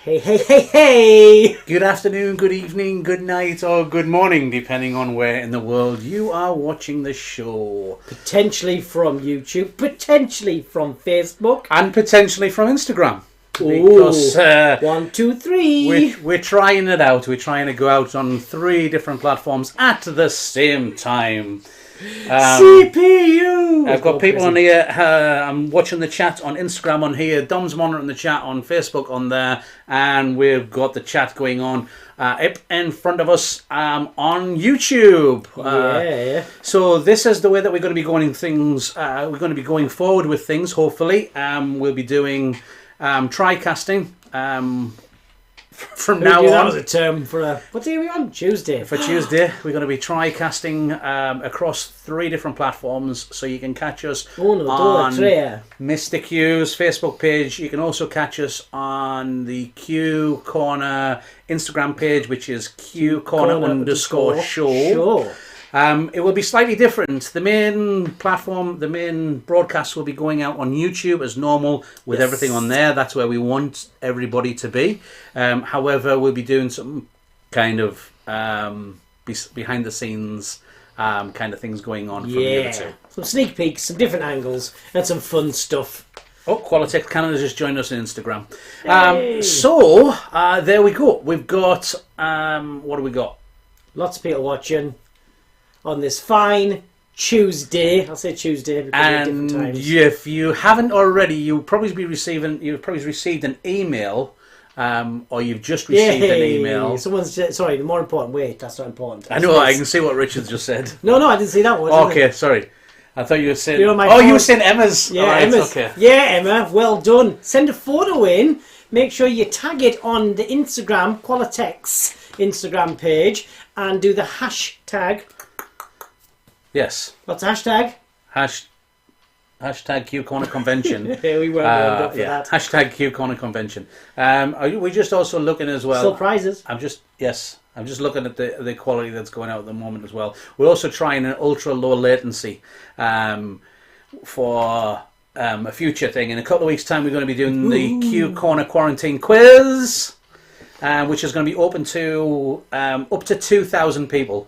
Hey, hey, hey, hey! Good afternoon, good evening, good night, or good morning, depending on where in the world you are watching the show. Potentially from YouTube, potentially from Facebook. And potentially from Instagram. Because 1, 2, 3. we're trying it out. We're trying to go out on 3 different platforms at the same time. CPU! I've got people on here. I'm watching the chat on Instagram on here. Dom's monitoring the chat on Facebook on there. And we've got the chat going on up in front of us on YouTube. Yeah. So this is the way that we're going to be going things. We're going to be going forward with things, hopefully. We'll be doing tri-casting from now on. That was a term for what day are we on? Tuesday. For Tuesday, we're going to be tri-casting across 3 different platforms, so you can catch us on Mr. Q's Facebook page. You can also catch us on the Q Corner Instagram page, which is Q Corner _ show. It will be slightly different. The main platform, the main broadcast will be going out on YouTube as normal with everything on there. That's where we want everybody to be. However, we'll be doing some kind of behind the scenes kind of things going on from the other 2. Some sneak peeks, some different angles, and some fun stuff. Oh, Qualitex Canada just joined us on Instagram. Hey. So, there we go. We've got, what do we got? Lots of people watching on this fine Tuesday. I'll say Tuesday because we're at different times. If you haven't already, you've probably received an email, or you've just received an email. Sorry, the more important. Wait, that's not important. I know. I can see what Richard's just said. No, I didn't see that one. Okay, sorry. I thought you were saying. You were saying Emma's. Yeah, right, Emma's. Okay. Yeah, Emma. Well done. Send a photo in. Make sure you tag it on the Instagram Qualitex Instagram page and do the hashtag. Yes. What's the hashtag? Hashtag Q Corner Convention. Yeah, we weren't warmed up for that. Hashtag Q Corner Convention. We're just also looking as well. Still prizes. I'm just looking at the quality that's going out at the moment as well. We're also trying an ultra low latency for a future thing. In a couple of weeks' time, we're going to be doing the Q Corner Quarantine Quiz, which is going to be open to up to 2,000 people.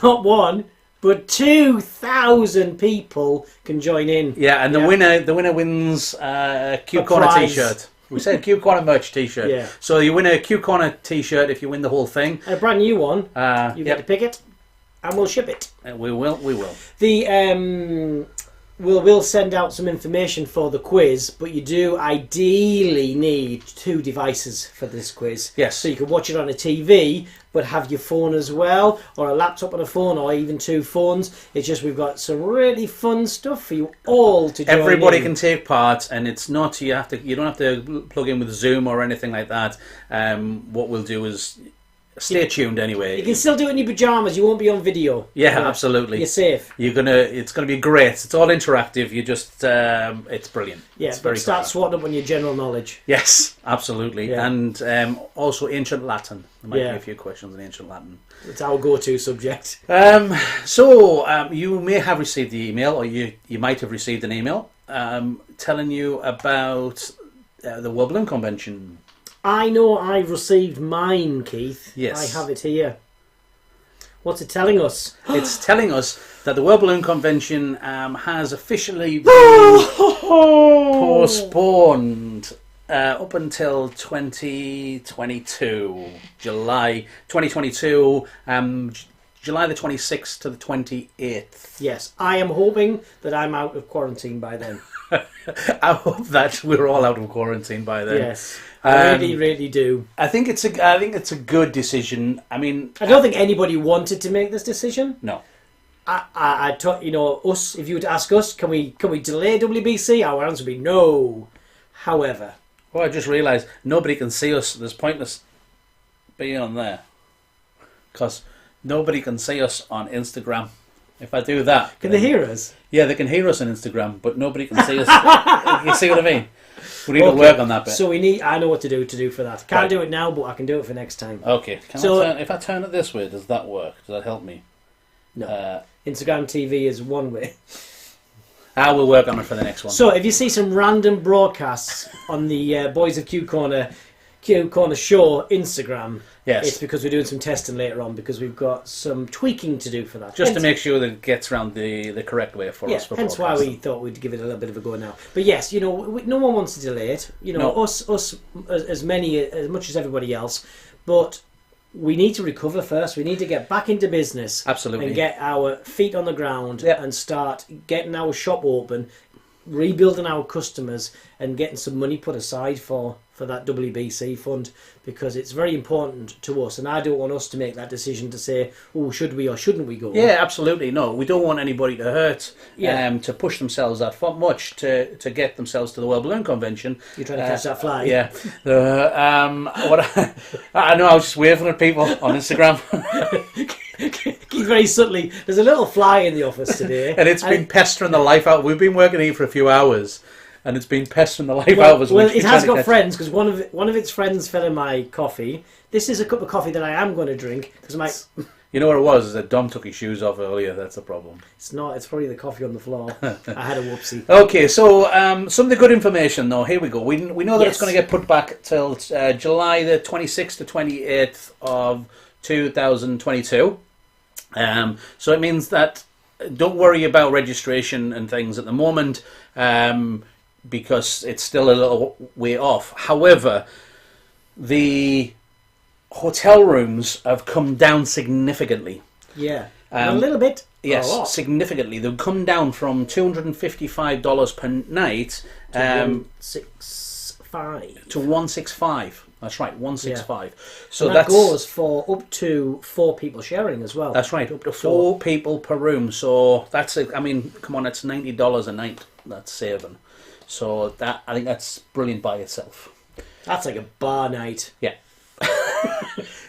Not one. But 2,000 people can join in. Yeah, and the winner wins a Q Corner T-shirt. We said Q Corner merch T-shirt. Yeah. So you win a Q Corner T-shirt if you win the whole thing. A brand new one. You get to pick it, and we'll ship it. We will. We'll send out some information for the quiz, but you do ideally need 2 devices for this quiz. Yes. So you can watch it on a TV, but have your phone as well, or a laptop and a phone, or even 2 phones. It's just we've got some really fun stuff for you all to join Everybody in. can take part, and it's not you don't have to plug in with Zoom or anything like that. What we'll do is stay tuned anyway. You can still do it in your pajamas. You won't be on video. Yeah, absolutely. You're safe. It's gonna be great. It's all interactive. You just it's brilliant. Yeah, it's but start swatting up on your general knowledge. Yes, absolutely. Yeah. And also ancient Latin. There might be a few questions in ancient Latin. It's our go-to subject. So you may have received the email, or you might have received an email telling you about the World Balloon Convention. I know I've received mine, Keith. Yes. I have it here. What's it telling us? It's telling us that the World Balloon Convention has officially been postponed up until 2022. July 2022, July the 26th to the 28th. Yes, I am hoping that I'm out of quarantine by then. I hope that we're all out of quarantine by then. Yes. I really do. I think it's a good decision. I mean, I don't think anybody wanted to make this decision. No. Us. If you were to ask us, can we delay WBC? Our answer would be no. However, I just realised nobody can see us. There's pointless being on there because nobody can see us on Instagram. If I do that, can they hear us? Yeah, they can hear us on Instagram, but nobody can see us. You see what I mean? We need to work on that bit. So I know what to do for that. Can't do it now, but I can do it for next time. Okay. If I turn it this way, does that work? Does that help me? No. Instagram TV is one way. I will work on it for the next one. So if you see some random broadcasts on the Boys of Q Corner Corner Show Instagram. Yes. It's because we're doing some testing later on, because we've got some tweaking to do for that. Just to make sure that it gets around the correct way for us. For hence why we thought we'd give it a little bit of a go now. But yes, no one wants to delay it. Us as much as everybody else. But we need to recover first. We need to get back into business. Absolutely. And get our feet on the ground and start getting our shop open, rebuilding our customers, and getting some money put aside for that WBC fund, because it's very important to us, and I don't want us to make that decision to say, oh, should we or shouldn't we go? Yeah, absolutely. No, we don't want anybody to hurt, to push themselves that much to get themselves to the World Balloon Convention. You're trying to catch that fly. Yeah. I know, I was just waving at people on Instagram. Very subtly, there's a little fly in the office today. And it's been pestering the life out. We've been working here for a few hours, and it's been pestering the life out of us. Well, it has got friends, because one of its friends fell in my coffee. This is a cup of coffee that I am going to drink, because You know what it was? Is that Dom took his shoes off earlier. That's the problem. It's not. It's probably the coffee on the floor. I had a whoopsie. Okay, so some of the good information, though. Here we go. We know that it's going to get put back till July the 26th to 28th of 2022. So it means that don't worry about registration and things at the moment, because it's still a little way off. However, the hotel rooms have come down significantly. Yeah, a little bit. Yes, significantly. They've come down from $255 per night to $165. To $165. That's right, $165. Yeah. So that goes for up to 4 people sharing as well. That's right, up to 4 people per room. So that's come on, it's $90 a night. That's saving. So I think that's brilliant by itself. That's like a bar night. Yeah.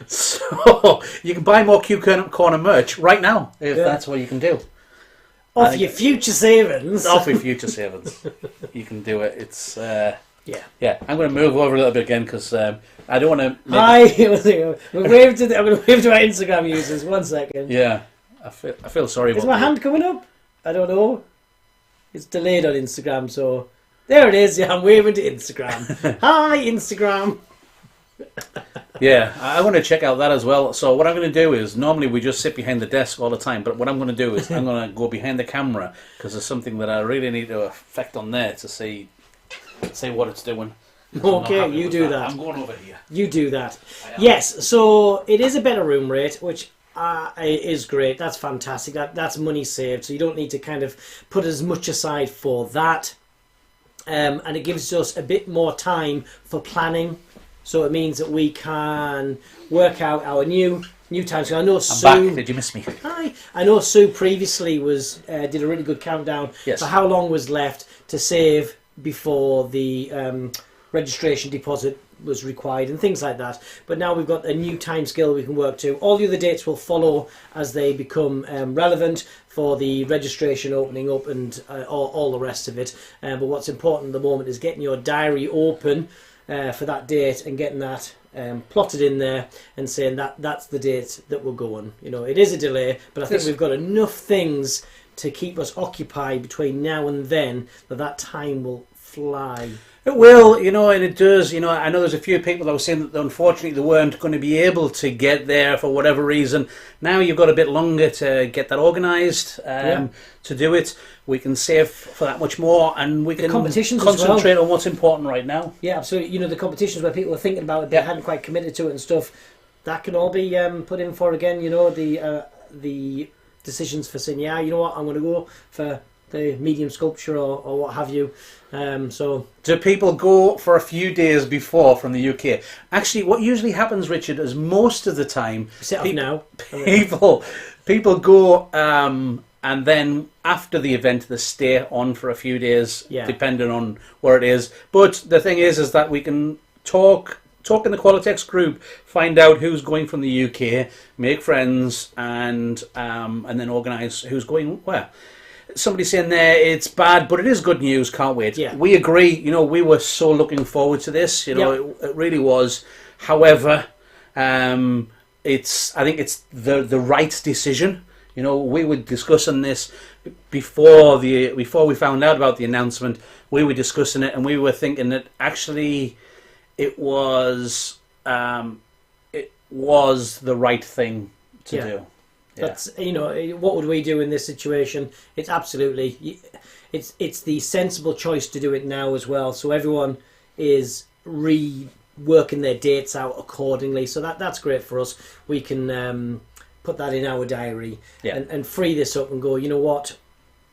So you can buy more Q Corner merch right now if that's what you can do. Off your future savings. Off your future savings. You can do it. It's yeah. I'm going to move over a little bit again, because I don't want to. Hi, I'm going to wave to our Instagram users. 1 second. Yeah, I feel sorry. Is my hand coming up? I don't know. It's delayed on Instagram, so there it is. Yeah, I'm waving to Instagram. Hi, Instagram. Yeah, I want to check out that as well. So what I'm going to do is, normally we just sit behind the desk all the time, but what I'm going to do is I'm going to go behind the camera, because there's something that I really need to affect on there to see what it's doing. Okay, you do that. I'm going over here. You do that. Yes, so it is a better room rate, which is great. That's fantastic. That's money saved, so you don't need to kind of put as much aside for that. And it gives us a bit more time for planning. So it means that we can work out our new times. So I know Sue. I'm back. Did you miss me? Hi. I know Sue previously did a really good countdown for how long was left to save before the registration deposit was required and things like that. But now we've got a new time scale we can work to. All the other dates will follow as they become relevant for the registration opening up and all the rest of it. But what's important at the moment is getting your diary open for that date and getting that plotted in there and saying that's the date that we're going. It is a delay, but I think we've got enough things to keep us occupied between now and then that time will fly. It will, and it does. I know there's a few people that were saying that unfortunately they weren't going to be able to get there for whatever reason. Now you've got a bit longer to get that organised, to do it. We can save for that much more, and we can concentrate on what's important right now. Yeah, absolutely. The competitions where people are thinking about it, they hadn't quite committed to it and stuff, that can all be put in for again. The decisions for saying, yeah, you know what, I'm going to go for the medium sculpture or what have you. So do people go for a few days before from the UK? Actually, what usually happens, Richard, is most of the time people go and then after the event they stay on for a few days, depending on where it is. But the thing is that we can talk in the Qualitex group, find out who's going from the UK, make friends, and then organise who's going where. Somebody's saying there it's bad, but it is good news. Can't wait. Yeah. We agree. We were so looking forward to this. It really was. However, I think it's the right decision. We were discussing this before we found out about the announcement. We were discussing it, and we were thinking that actually it was the right thing to do. Yeah. That's, what would we do in this situation? It's absolutely, it's the sensible choice to do it now as well. So everyone is reworking their dates out accordingly. So that's great for us. We can put that in our diary and free this up and go, you know what?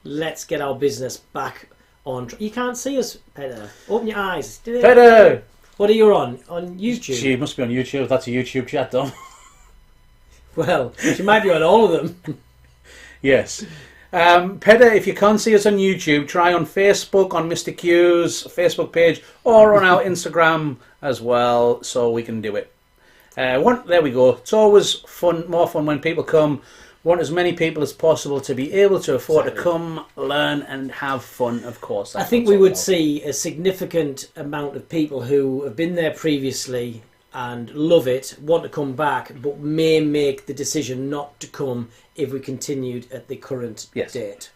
Let's get our business back on. You can't see us, Peter. Open your eyes. Peter! What are you on? On YouTube? She must be on YouTube. That's a YouTube chat, though. Well, she might be on all of them. Yes. Peter, if you can't see us on YouTube, try on Facebook, on Mr. Q's Facebook page, or on our Instagram as well, so we can do it. There we go. It's always fun, more fun when people come. Want as many people as possible to be able to afford to come, learn, and have fun, of course. I think we would see a significant amount of people who have been there previously and love it, want to come back, but may make the decision not to come if we continued at the current date.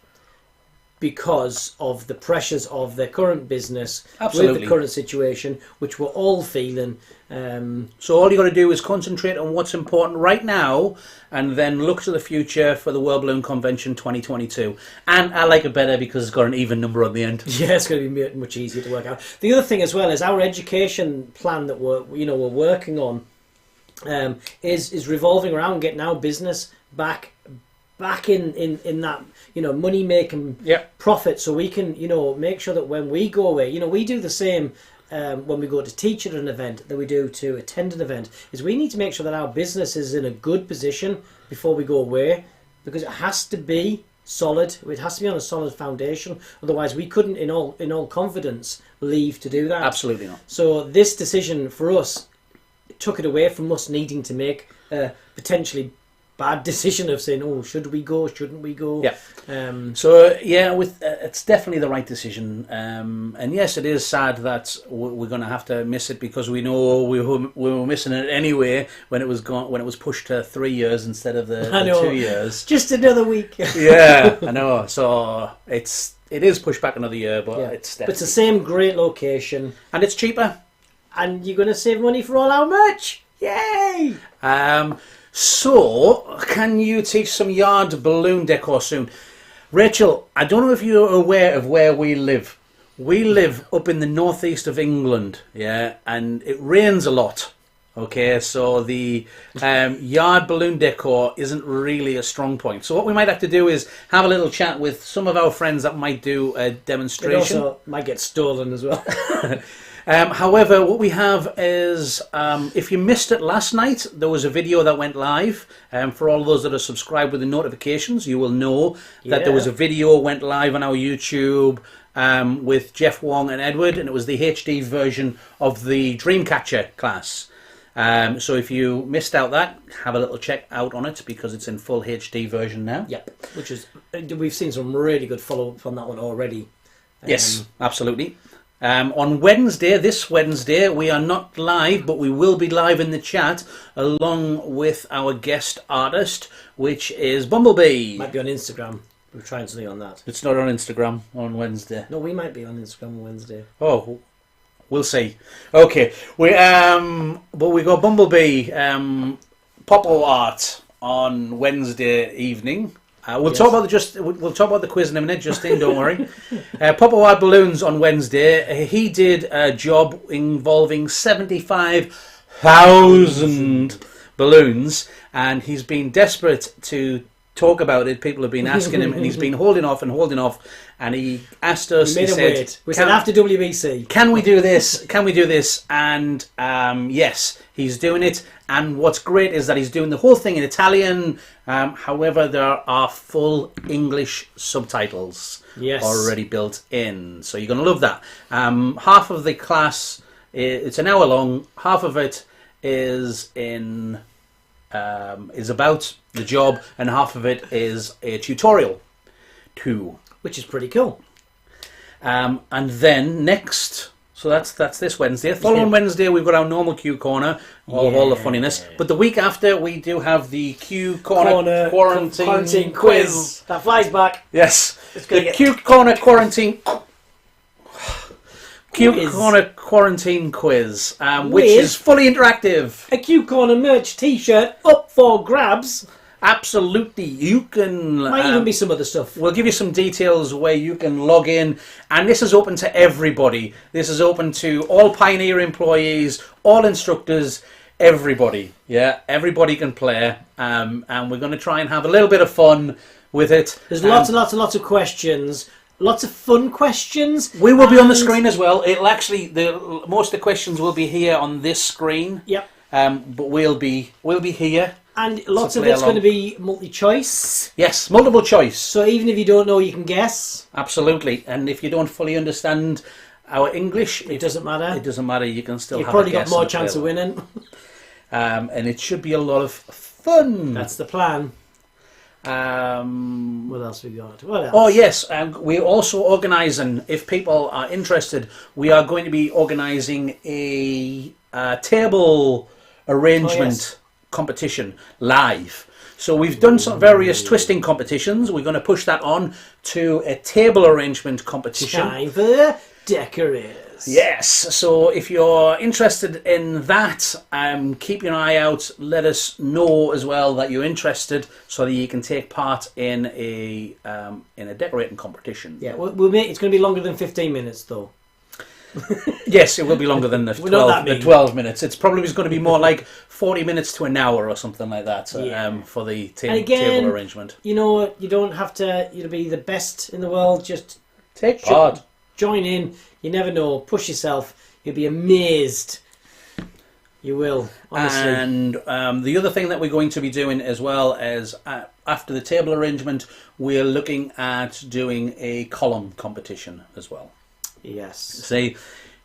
Because of the pressures of their current business, with the current situation, which we're all feeling. So all you got to do is concentrate on what's important right now, and then look to the future for the World Balloon Convention 2022. And I like it better because it's got an even number on the end. Yeah, it's going to be much easier to work out. The other thing as well is our education plan that we're working on is revolving around getting our business back in that money making profit, so we can make sure that when we go away, we do the same when we go to teach at an event that we do to attend an event. Is we need to make sure that our business is in a good position before we go away, because it has to be solid. It has to be on a solid foundation. Otherwise, we couldn't, in all confidence, leave to do that. Absolutely not. So this decision for us took it away from us needing to make potentially bad decision of saying, oh, should we go, shouldn't we go? Yeah. It's definitely the right decision. And yes, it is sad that we're going to have to miss it, because we know we were missing it anyway when it was pushed to 3 years instead of the 2 years. Just another week. Yeah, I know. So it is pushed back another year, but it's definitely... But it's the same great location. And it's cheaper. And you're going to save money for all our merch. Yay! So, can you teach some yard balloon decor soon? Rachel, I don't know if you're aware of where we live. We live up in the northeast of England, and it rains a lot. Okay, so the yard balloon decor isn't really a strong point. So what we might have to do is have a little chat with some of our friends that might do a demonstration. It also might get stolen as well. However, what we have is, if you missed it last night, there was a video that went live. For all those that are subscribed with the notifications, you will know that there was a video went live on our YouTube with Jeff Wong and Edward, and it was the HD version of the Dreamcatcher class. So if you missed out that, have a little check out on it, because it's in full HD version now. Yep, which is, we've seen some really good follow-up on that one already. Yes, absolutely. On Wednesday, this Wednesday, we are not live, but we will be live in the chat along with our guest artist, which is Bumblebee. Might be on Instagram. We're trying something on that. It's not on Instagram on Wednesday. No, we might be on Instagram on Wednesday. Oh, we'll see. Okay, but we got Bumblebee Popo art on Wednesday evening. We'll talk about the quiz in a minute, Justin. Don't worry. Popo Art Balloons on Wednesday. He did a job involving 75,000 balloons, and he's been desperate to talk about it. People have been asking him, and he's been holding off, and he asked us. We said after WBC, can we do this? Can we do this? And yes, he's doing it. And what's great is that he's doing the whole thing in Italian. However, there are full English subtitles already built in, so you're going to love that. Half of the class, it's an hour long. Half of it is about the job, and half of it is a tutorial too, which is pretty cool. And then next. So that's this Wednesday. Following Wednesday, we've got our normal Q Corner of all the funniness. But the week after, we do have the Q Corner quarantine quiz. That flies back. Yes. The Q Corner quarantine Q Corner quarantine quiz, which is fully interactive. A Q Corner merch T-shirt up for grabs. Absolutely, you can. Might even be some other stuff. We'll give you some details where you can log in, and this is open to everybody. This is open to all Pioneer employees, all instructors, everybody. Yeah, everybody can play, and we're going to try and have a little bit of fun with it. There's lots and lots and lots of questions. Lots of fun questions. We will be on the screen as well. It'll actually most of the questions will be here on this screen. Yep. But we'll be here. And lots of it's going to be multi-choice. Yes, multiple choice. So even if you don't know, you can guess. Absolutely. And if you don't fully understand our English, it doesn't matter. It doesn't matter. You can still. You've probably got more chance of winning. And it should be a lot of fun. That's the plan. What else we got? What else? Oh yes, we're also organising. If people are interested, we are going to be organising a table arrangement competition live. So we've done some various twisting competitions. We're going to push that on to a table arrangement competition. Time for decorators. Yes, so if you're interested in that, keep your eye out. Let us know as well that you're interested, so that you can take part in a decorating competition. Yeah, it's going to be longer than 15 minutes, though. Yes, it will be longer than the 12 minutes. It's probably going to be more like 40 minutes to an hour or something like that for the table arrangement. You know, you don't have to be the best in the world. Just take part. Join in. You never know. Push yourself. You'll be amazed. You will, honestly. And the other thing that we're going to be doing as well is after the table arrangement, we're looking at doing a column competition as well. Yes. See,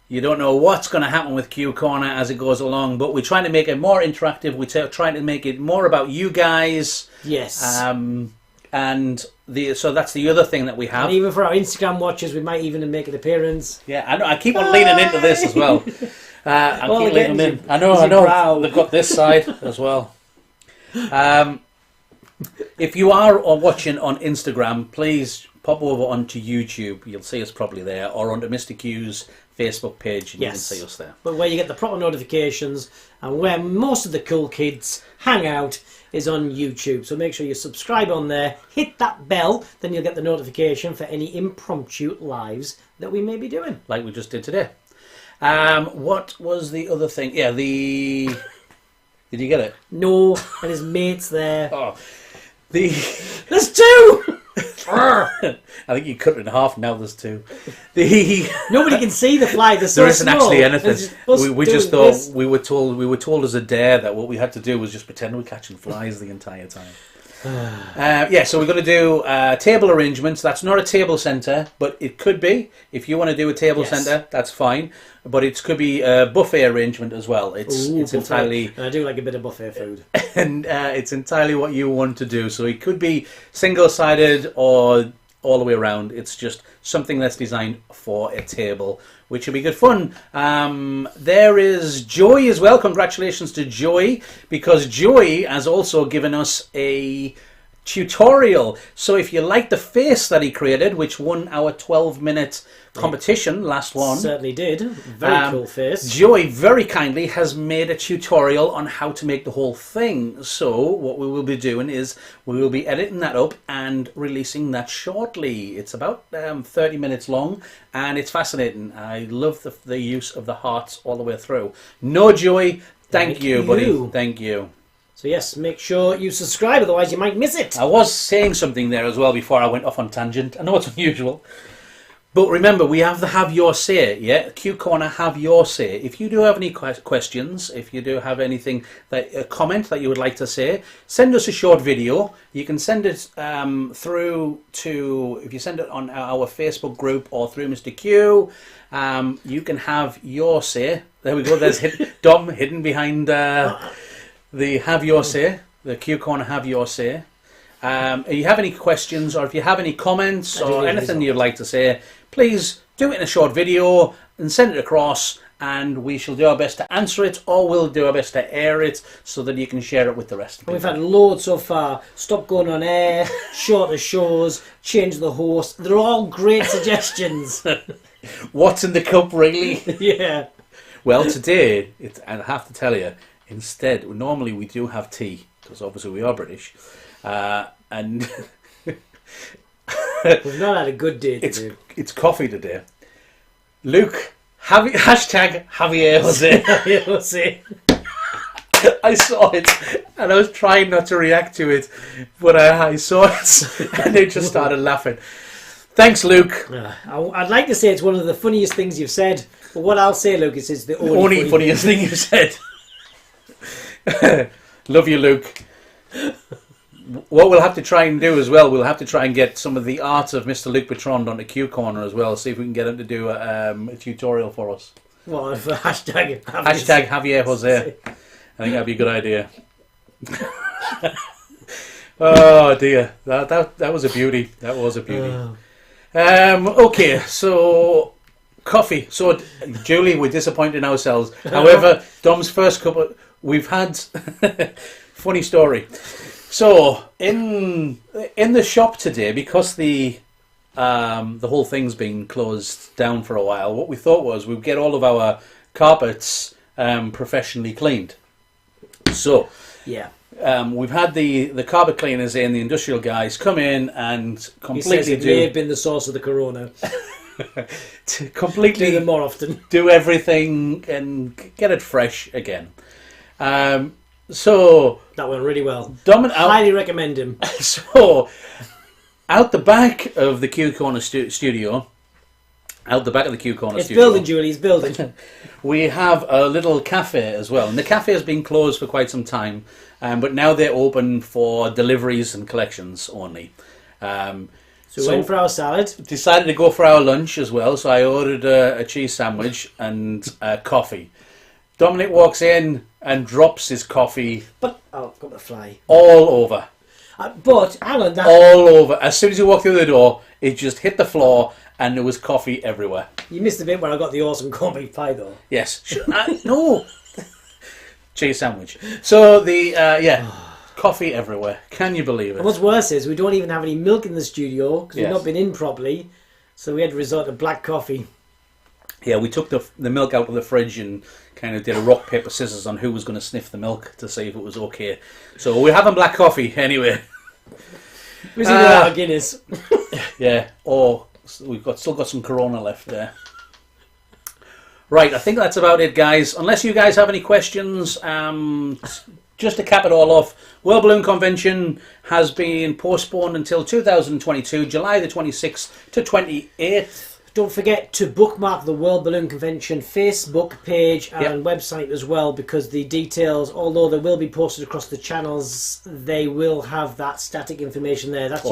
you don't know what's going to happen with Q Corner as it goes along, but we're trying to make it more interactive. We're trying to make it more about you guys. Yes. So that's the other thing that we have. And even for our Instagram watchers, we might even make an appearance. Yeah, I know. I keep on leaning into this as well. I keep leaning in. I know. They've got this side as well. If you are watching on Instagram, please pop over onto YouTube. You'll see us probably there, or onto Mr. Q's Facebook page, and you can see us there. But where you get the proper notifications and where most of the cool kids hang out is on YouTube. So make sure you subscribe on there, hit that bell, then you'll get the notification for any impromptu lives that we may be doing. Like we just did today. What was the other thing? Yeah, Did you get it? No, and his mate's there. Oh. There's two! I think you cut it in half. Now there's two. Nobody can see the fly. There isn't actually anything. We just thought we were told as a dare that what we had to do was just pretend we're catching flies the entire time. So we're going to do table arrangements. That's not a table centre, but it could be. If you want to do a table centre, that's fine. But it could be a buffet arrangement as well. It's entirely. I do like a bit of buffet food, and it's entirely what you want to do. So it could be single-sided or all the way around. It's just something that's designed for a table, which will be good fun. There is Joey as well. Congratulations to Joey, because Joey has also given us a tutorial. So if you like the face that he created, which won our 12-minute competition, last one. Certainly did. Very cool face. Joey very kindly has made a tutorial on how to make the whole thing. So what we will be doing is we will be editing that up and releasing that shortly. It's about 30 minutes long, and it's fascinating. I love the use of the hearts all the way through. No, Joey, thank you, buddy. Thank you. So yes, make sure you subscribe, otherwise you might miss it. I was saying something there as well before I went off on tangent. I know it's unusual. But remember, we have the Have Your Say, yeah? Q Corner, Have Your Say. If you do have any questions, if you do have anything, a comment that you would like to say, send us a short video. You can send it through to, if you send it on our Facebook group or through Mr. Q, you can have your say. There we go, there's Dom hidden behind the Have Your Say, the Q Corner Have Your Say. If you have any questions, or if you have any comments or anything you'd like to say, please do it in a short video and send it across, and we shall do our best to answer it, or we'll do our best to air it so that you can share it with the rest of people. We've had loads so far. Stop going on air, shorter shows, change the host. They're all great suggestions. What's in the cup, really? Yeah. Well, today, I have to tell you, instead, normally we do have tea, because obviously we are British, and we've not had a good day today. It's coffee today. Luke, hashtag Javier Jose. Javier Jose. I saw it, and I was trying not to react to it, but I saw it, and I just started laughing. Thanks, Luke. I'd like to say it's one of the funniest things you've said, but what I'll say, Lucas, is the only funniest thing you've said. Love you, Luke. What we'll have to try and do as well, we'll have to try and get some of the art of Mr. Luke Bertrand onto Q Corner as well, see if we can get him to do a tutorial for us. Well, for hashtag Javier Jose. I think that'd be a good idea. Oh dear, that was a beauty. That was a beauty. Okay, so coffee. So Julie, we're disappointed in ourselves. However, Dom's first cup. We've had funny story. So in the shop today, because the whole thing's been closed down for a while, what we thought was we'd get all of our carpets professionally cleaned. So yeah, we've had the carpet cleaners in, the industrial guys come in and completely may have been the source of the corona. To completely do them more often, do everything and get it fresh again. So that went really well. Highly recommend him. So out the back of the Q Corner studio. Out the back of the Q Corner studio. It's building, Julie, it's building. We have a little cafe as well. And the cafe has been closed for quite some time, but now they're open for deliveries and collections only. So we went for our salad. Decided to go for our lunch as well, so I ordered a cheese sandwich and coffee. Dominic walks in and drops his coffee. But, oh, got the fly. All over. But, Alan, all over. As soon as he walked through the door, it just hit the floor. And there was coffee everywhere. You missed the bit where I got the awesome corned beef pie, though. Yes. No. Cheese sandwich. So coffee everywhere. Can you believe it? And what's worse is we don't even have any milk in the studio because we've not been in properly. So we had to resort to black coffee. Yeah, we took the milk out of the fridge and kind of did a rock, paper, scissors on who was going to sniff the milk to see if it was okay. So we're having black coffee anyway. Was it our Guinness? Yeah. Or... we've still got some Corona left there. Right, I think that's about it, guys. Unless you guys have any questions, just to cap it all off, World Balloon Convention has been postponed until 2022, July the 26th to 28th. Don't forget to bookmark the World Balloon Convention Facebook page and website as well, because the details, although they will be posted across the channels, they will have that static information there. That's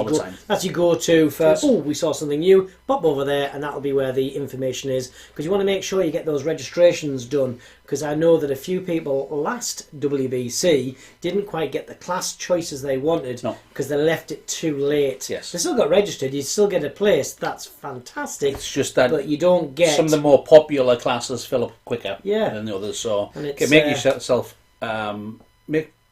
you go to for, we saw something new, pop over there, and that'll be where the information is. Because you want to make sure you get those registrations done, because I know that a few people last WBC didn't quite get the class choices they wanted because they left it too late. Yes. They still got registered, you still get a place, that's fantastic. It's just that but you don't get some of the more popular classes fill up quicker than the others. So make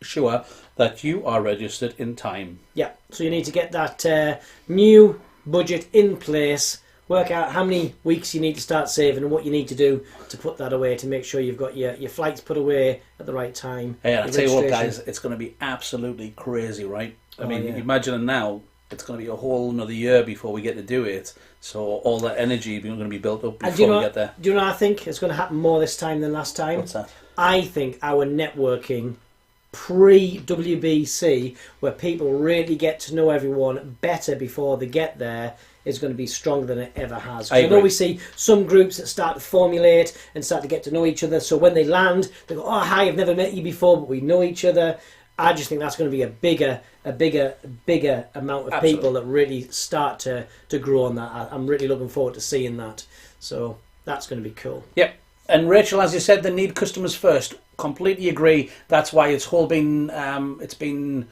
sure that you are registered in time. Yeah, so you need to get that new budget in place. Work out how many weeks you need to start saving and what you need to do to put that away to make sure you've got your flights put away at the right time. Yeah, I tell you what, guys, it's going to be absolutely crazy, right? I mean, imagine now, it's going to be a whole another year before we get to do it. So all that energy is going to be built up before we get there. Do you know what I think? It's going to happen more this time than last time. What's that? I think our networking pre-WBC, where people really get to know everyone better before they get there, is going to be stronger than it ever has. I know we see some groups that start to formulate and start to get to know each other. So when they land, they go, "Oh, hi, I've never met you before, but we know each other." I just think that's going to be a bigger amount of people that really start to grow on that. I'm really looking forward to seeing that. So that's going to be cool. Yep. And Rachel, as you said, they need customers first. Completely agree. That's why it's been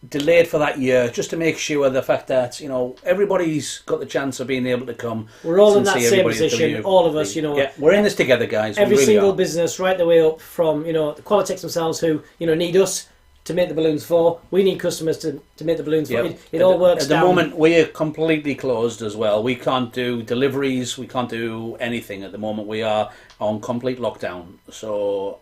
delayed for that year, just to make sure the fact that everybody's got the chance of being able to come. We're all in that same position, all of us. Yeah, we're in this together, guys. Every single business, right the way up from the Qualitex themselves, who need us to make the balloons for. We need customers to make the balloons for. It all works. At the moment, we are completely closed as well. We can't do deliveries. We can't do anything at the moment. We are on complete lockdown. So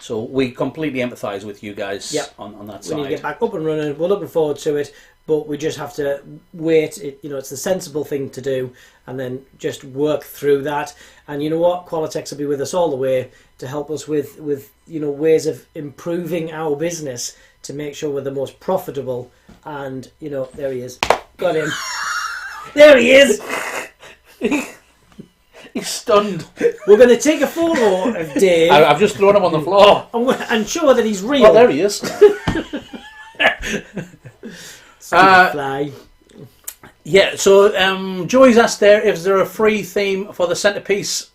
so we completely empathise with you guys on that side. We need to get back up and running. We're looking forward to it, but we just have to wait. It's the sensible thing to do, and then just work through that. And you know what? Qualitex will be with us all the way to help us with ways of improving our business to make sure we're the most profitable. And there he is. Got him. There he is. He's stunned. We're going to take a photo of Dave. I've just thrown him on the floor and show that he's real. Oh, there he is. Fly. Yeah, so Joey's asked there if there a free theme for the centrepiece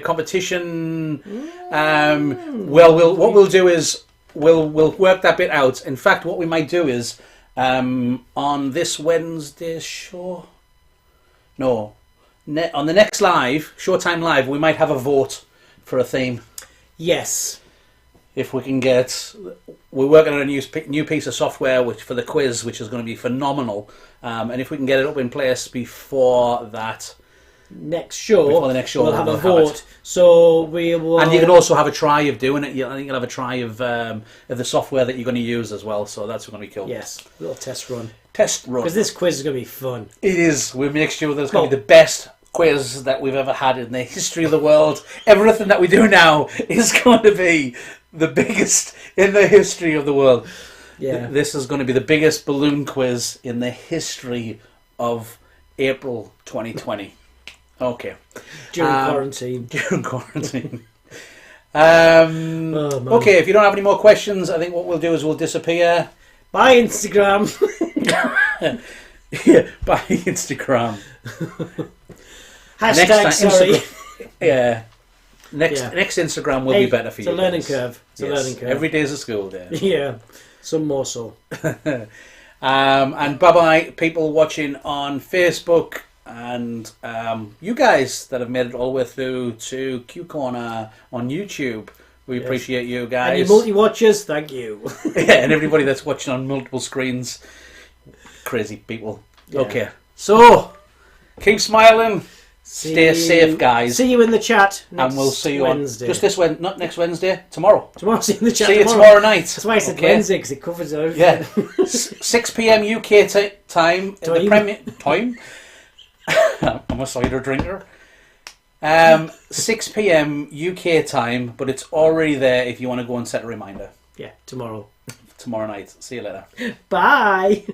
competition. Well, what we'll do is we'll work that bit out. In fact, what we might do is on this Wednesday show, on the next live, Showtime Live, we might have a vote for a theme. Yes. If we can get... We're working on a new piece of software for the quiz, which is going to be phenomenal. And if we can get it up in place before that... Next show, we'll have a vote. So we will... And you can also have a try of doing it. I think you'll have a try of the software that you're going to use as well. So that's going to be cool. Yes, a little test run. Because this quiz is going to be fun. It is. We'll make sure that it's going to be the best quiz that we've ever had in the history of the world. Everything that we do now is going to be the biggest in the history of the world. Yeah. This is going to be the biggest balloon quiz in the history of April 2020. Okay. During quarantine. Okay, if you don't have any more questions, I think what we'll do is we'll disappear. Bye, Instagram. Yeah, bye, Instagram. Hashtag sorry. Yeah. Next Instagram will be better for you. It's a learning curve. It's a learning curve. Every day's a school day. Yeah, some more so. And bye-bye, people watching on Facebook, and you guys that have made it all the way through to Q Corner on YouTube. We appreciate you guys. And your multi-watchers, thank you. Yeah, and everybody that's watching on multiple screens. Crazy people. Yeah. Okay, so keep smiling. Stay safe, guys. See you in the chat next and we'll see you Wednesday. On just this Wednesday, not next Wednesday. Tomorrow. See you in the chat. See you tomorrow night. That's why I said Wednesday, because it covers everything. Yeah. 6 p.m. UK time. The premier time. I'm a cider drinker. 6 p.m. UK time, but it's already there if you want to go and set a reminder. Yeah, tomorrow. Tomorrow night. See you later. Bye.